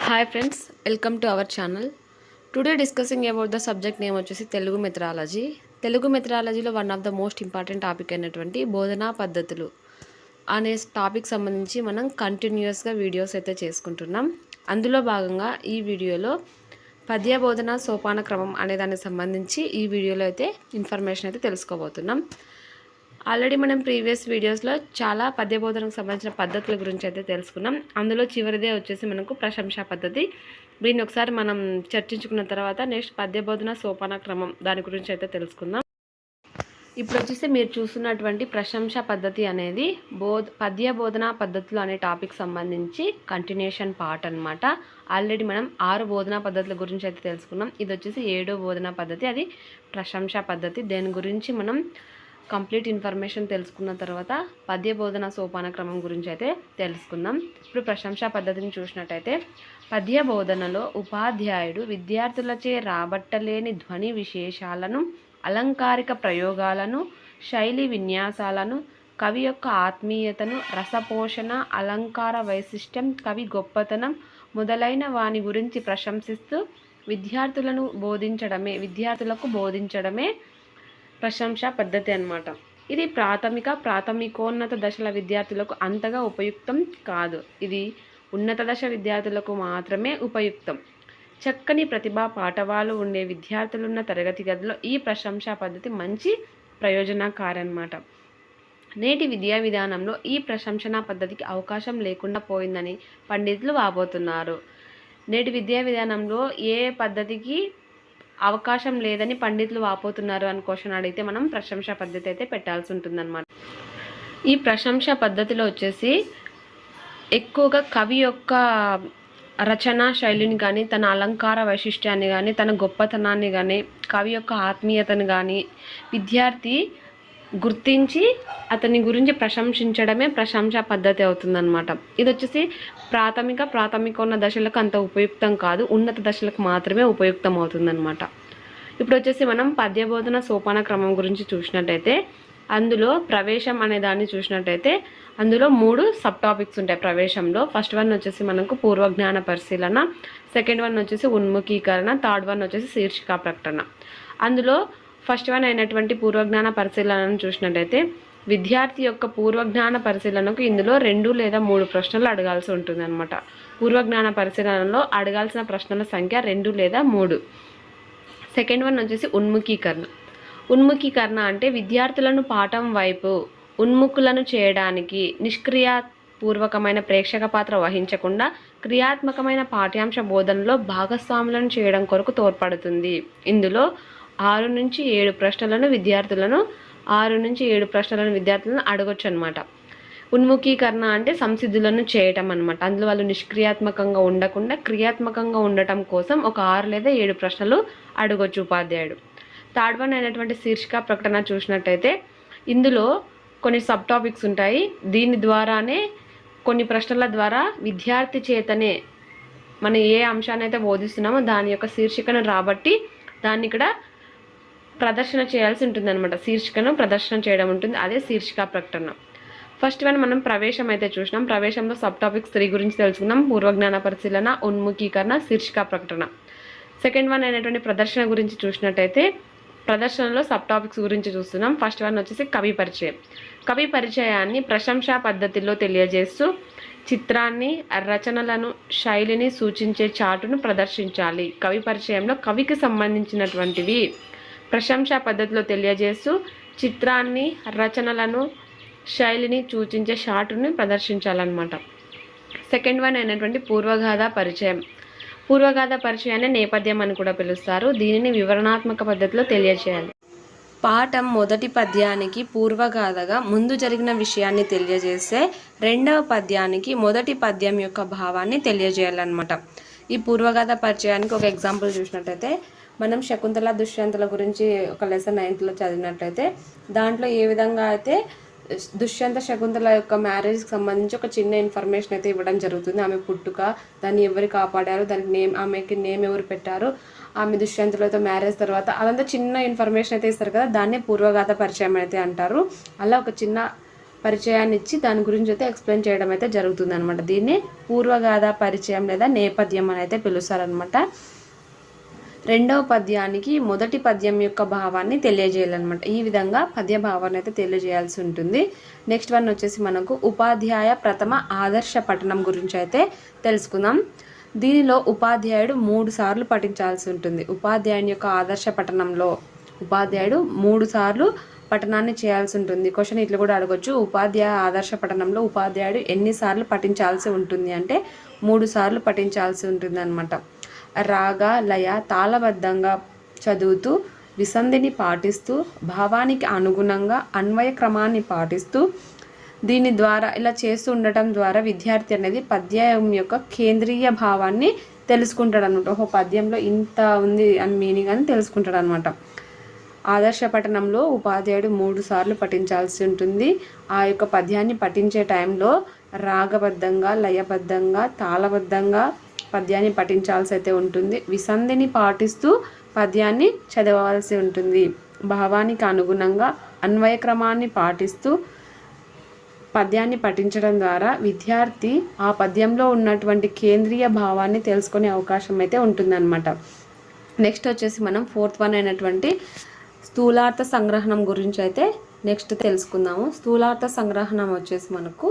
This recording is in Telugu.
Hi friends, welcome to our channel. Today discussing about the subject name వచ్చేసి తెలుగు మెథడాలజీ. తెలుగు మెథడాలజీలో one of the most important topic అయినటువంటి బోధనా పద్ధతులు అనే టాపిక్ సంబంధించి మనం కంటిన్యూస్గా వీడియోస్ అయితే చేసుకుంటున్నాం. అందులో భాగంగా ఈ వీడియోలో పద్య బోధన సోపాన క్రమం అనే దానికి సంబంధించి ఈ వీడియోలో అయితే ఇన్ఫర్మేషన్ అయితే తెలుసుకోబోతున్నాం. ఆల్రెడీ మనం ప్రీవియస్ వీడియోస్లో చాలా పద్య బోధనకు సంబంధించిన పద్ధతుల గురించి అయితే తెలుసుకున్నాం. అందులో చివరిదే వచ్చేసి మనకు ప్రశంసా పద్ధతి. దీన్ని ఒకసారి మనం చర్చించుకున్న తర్వాత నెక్స్ట్ పద్య బోధన సోపాన క్రమం దాని గురించి అయితే తెలుసుకుందాం. ఇప్పుడు వచ్చేసి మీరు చూస్తున్నటువంటి ప్రశంసా పద్ధతి అనేది పద్య బోధన పద్ధతులు అనే టాపిక్ సంబంధించి కంటిన్యూషన్ పార్ట్ అనమాట. ఆల్రెడీ మనం 6 బోధనా పద్ధతుల గురించి అయితే తెలుసుకున్నాం. ఇది వచ్చేసి 7వ బోధనా పద్ధతి, అది ప్రశంసా పద్ధతి. దేని గురించి మనం కంప్లీట్ ఇన్ఫర్మేషన్ తెలుసుకున్న తర్వాత పద్య బోధన సోపాన క్రమం గురించి అయితే తెలుసుకుందాం. ఇప్పుడు ప్రశంసా పద్ధతిని చూసినట్టయితే పద్య బోధనలో ఉపాధ్యాయుడు విద్యార్థులచే రాబట్టలేని ధ్వని విశేషాలను, అలంకారిక ప్రయోగాలను, శైలి విన్యాసాలను, కవి యొక్క ఆత్మీయతను, రసపోషణ, అలంకార వైశిష్ట్యం, కవి గొప్పతనం మొదలైన వాని గురించి ప్రశంసిస్తూ విద్యార్థులకు బోధించడమే ప్రశంసా పద్ధతి అన్నమాట. ఇది ప్రాథమికోన్నత దశల విద్యార్థులకు అంతగా ఉపయుక్తం కాదు. ఇది ఉన్నత దశ విద్యార్థులకు మాత్రమే ఉపయుక్తం. చక్కని ప్రతిభా పాఠవాలు ఉండే విద్యార్థులున్న తరగతి గదిలో ఈ ప్రశంసా పద్ధతి మంచి ప్రయోజనకారి అన్నమాట. నేటి విద్యా విధానంలో ఈ ప్రశంసనా పద్ధతికి అవకాశం లేకుండా పోయిందని పండితులు వాపోతున్నారు. నేటి విద్యా విధానంలో ఏ పద్ధతికి అవకాశం లేదని పండితులు వాపోతున్నారు అని క్వశ్చన్ అడిగితే మనం ప్రశంసా పద్ధతి అయితే పెట్టాల్సి ఉంటుందన్నమాట. ఈ ప్రశంసా పద్ధతిలో వచ్చేసి ఎక్కువగా కవి యొక్క రచనా శైలిని కానీ, తన అలంకార వైశిష్ట్యాన్ని కానీ, తన గొప్పతనాన్ని కానీ, కవి యొక్క ఆత్మీయతను కానీ విద్యార్థి గుర్తించి అతని గురించి ప్రశంసించడమే ప్రశంసా పద్ధతి అవుతుందన్నమాట. ఇది వచ్చేసి ప్రాథమికోన్న దశలకు అంత ఉపయుక్తం కాదు, ఉన్నత దశలకు మాత్రమే ఉపయుక్తం అవుతుందన్నమాట. ఇప్పుడు వచ్చేసి మనం పద్య బోధన సోపాన క్రమం గురించి చూసినట్టయితే అందులో ప్రవేశం అనే దాన్ని చూసినట్టయితే అందులో 3 సబ్ టాపిక్స్ ఉంటాయి ప్రవేశంలో. ఫస్ట్ వన్ వచ్చేసి మనకు పూర్వజ్ఞాన పరిశీలన, సెకండ్ వన్ వచ్చేసి ఉన్ముఖీకరణ, థర్డ్ వన్ వచ్చేసి శీర్షికా ప్రకటన. అందులో ఫస్ట్ వన్ అయినటువంటి పూర్వజ్ఞాన పరిశీలనను చూసినట్టయితే విద్యార్థి యొక్క పూర్వజ్ఞాన పరిశీలనకు ఇందులో 2 లేదా 3 ప్రశ్నలు అడగాల్సి ఉంటుంది అనమాట. పూర్వజ్ఞాన పరిశీలనలో అడగాల్సిన ప్రశ్నల సంఖ్య 2 లేదా 3. సెకండ్ వన్ వచ్చేసి ఉన్ముఖీకరణ అంటే విద్యార్థులను పాఠం వైపు ఉన్ముఖులను చేయడానికి నిష్క్రియాపూర్వకమైన ప్రేక్షక పాత్ర వహించకుండా క్రియాత్మకమైన పాఠ్యాంశ బోధనలో భాగస్వాములను చేయడం కొరకు తోడ్పడుతుంది. ఇందులో 6 నుంచి 7 ప్రశ్నలను విద్యార్థులను అడగొచ్చు అనమాట. ఉన్ముఖీకరణ అంటే సంసిద్ధులను చేయటం అనమాట. అందులో వాళ్ళు నిష్క్రియాత్మకంగా ఉండకుండా క్రియాత్మకంగా ఉండటం కోసం ఒక 6 లేదా 7 ప్రశ్నలు అడగొచ్చు ఉపాధ్యాయుడు. థర్డ్ వన్ అయినటువంటి శీర్షిక ప్రకటన చూసినట్టయితే ఇందులో కొన్ని సబ్ టాపిక్స్ ఉంటాయి. దీని ద్వారానే కొన్ని ప్రశ్నల ద్వారా విద్యార్థి చేతనే మనం ఏ అంశాన్ని అయితే బోధిస్తున్నామో దాని యొక్క శీర్షికను రాబట్టి దాన్ని ఇక్కడ ప్రదర్శన చేయాల్సి ఉంటుంది అనమాట. శీర్షికను ప్రదర్శన చేయడం ఉంటుంది, అదే శీర్షికా ప్రకటన. ఫస్ట్ వన్ మనం ప్రవేశం అయితే చూసినాం. ప్రవేశంలో సబ్ టాపిక్స్ 3 గురించి తెలుసుకున్నాం: పూర్వజ్ఞాన పరిశీలన, ఉన్ముఖీకరణ, శీర్షికా ప్రకటన. సెకండ్ వన్ అయినటువంటి ప్రదర్శన గురించి చూసినట్టయితే ప్రదర్శనలో సబ్ టాపిక్స్ గురించి చూస్తున్నాం. ఫస్ట్ వన్ వచ్చేసి కవి పరిచయం. కవి పరిచయాన్ని ప్రశంసా పద్ధతిలో తెలియజేస్తూ చిత్రాన్ని, రచనలను, శైలిని సూచించే చాటును ప్రదర్శించాలి. కవి పరిచయంలో కవికి సంబంధించినటువంటివి ప్రశంసా పద్ధతిలో తెలియజేస్తూ చిత్రాన్ని, రచనలను, శైలిని సూచించే షాటుని ప్రదర్శించాలన్నమాట. సెకండ్ వన్ అయినటువంటి పూర్వగాథ పరిచయం. పూర్వగాథ పరిచయాన్ని నేపథ్యం అని కూడా పిలుస్తారు. దీనిని వివరణాత్మక పద్ధతిలో తెలియజేయాలి. పాఠం మొదటి పద్యానికి పూర్వగాథగా ముందు జరిగిన విషయాన్ని తెలియజేస్తే రెండవ పద్యానికి మొదటి పద్యం యొక్క భావాన్ని తెలియజేయాలన్నమాట. ఈ పూర్వగాథ పరిచయానికి ఒక ఎగ్జాంపుల్ చూసినట్టయితే మనం శకుంతల దుష్యంతుల గురించి ఒక లెసన్ 9లో చదివినట్లయితే దాంట్లో ఏ విధంగా అయితే దుష్యంత శకుంతల యొక్క మ్యారేజ్కి సంబంధించి ఒక చిన్న ఇన్ఫర్మేషన్ అయితే ఇవ్వడం జరుగుతుంది. ఆమె పుట్టుక, దాన్ని ఎవరు కాపాడారు, దానికి ఆమెకి నేమ్ ఎవరు పెట్టారు, ఆమె దుష్యంతులతో మ్యారేజ్ తర్వాత అదంతా చిన్న ఇన్ఫర్మేషన్ అయితే ఇస్తారు కదా, దాన్నే పూర్వగాథ పరిచయం అయితే అంటారు. అలా ఒక చిన్న పరిచయాన్ని ఇచ్చి దాని గురించి అయితే ఎక్స్ప్లెయిన్ చేయడం అయితే జరుగుతుంది అనమాట. దీన్ని పూర్వగాథ పరిచయం లేదా నేపథ్యం అని అయితే పిలుస్తారనమాట. రెండవ పద్యానికి మొదటి పద్యం యొక్క భావాన్ని తెలియజేయాలన్నమాట. ఈ విధంగా పద్య భావాన్ని అయితే తెలియజేయాల్సి ఉంటుంది. నెక్స్ట్ వన్ వచ్చేసి మనకు ఉపాధ్యాయ ప్రథమ ఆదర్శ పఠనం గురించి అయితే తెలుసుకుందాం. దీనిలో ఉపాధ్యాయుడు 3 సార్లు పఠించాల్సి ఉంటుంది. ఉపాధ్యాయుని యొక్క ఆదర్శ పఠనంలో ఉపాధ్యాయుడు 3 సార్లు పఠనాన్ని చేయాల్సి ఉంటుంది. క్వశ్చన్ ఇట్లా కూడా అడగొచ్చు, ఉపాధ్యాయ ఆదర్శ పఠనంలో ఉపాధ్యాయుడు ఎన్నిసార్లు పఠించాల్సి ఉంటుంది అంటే 3 సార్లు పఠించాల్సి ఉంటుంది అనమాట. రాగ లయ తాళబద్ధంగా చదువుతూ విసంధిని పాటిస్తూ భావానికి అనుగుణంగా అన్వయ క్రమాన్ని పాటిస్తూ దీని ద్వారా ఇలా చేస్తూ ఉండటం ద్వారా విద్యార్థి అనేది పద్యం యొక్క కేంద్రీయ భావాన్ని తెలుసుకుంటాడు అనమాట. ఒక పద్యంలో ఇంత ఉంది అని మీనింగ్ అని తెలుసుకుంటాడు అనమాట. ఆదర్శ పఠనంలో ఉపాధ్యాయుడు 3 సార్లు పఠించాల్సి ఉంటుంది. ఆ యొక్క పద్యాన్ని పఠించే టైంలో రాగబద్ధంగా లయబద్ధంగా తాళబద్ధంగా పద్యాన్ని పఠించాల్సి అయితే ఉంటుంది. విసంధిని పాటిస్తూ పద్యాన్ని చదవాల్సి ఉంటుంది. భావానికి అనుగుణంగా అన్వయ క్రమాన్ని పాటిస్తూ పద్యాన్ని పఠించడం ద్వారా విద్యార్థి ఆ పద్యంలో ఉన్నటువంటి కేంద్రీయ భావాన్ని తెలుసుకునే అవకాశం అయితే ఉంటుందన్నమాట. నెక్స్ట్ వచ్చేసి మనం 4th వన్ అయినటువంటి స్థూలార్థ సంగ్రహణం గురించి అయితే నెక్స్ట్ తెలుసుకుందాము. స్థూలార్థ సంగ్రహణం వచ్చేసి మనకు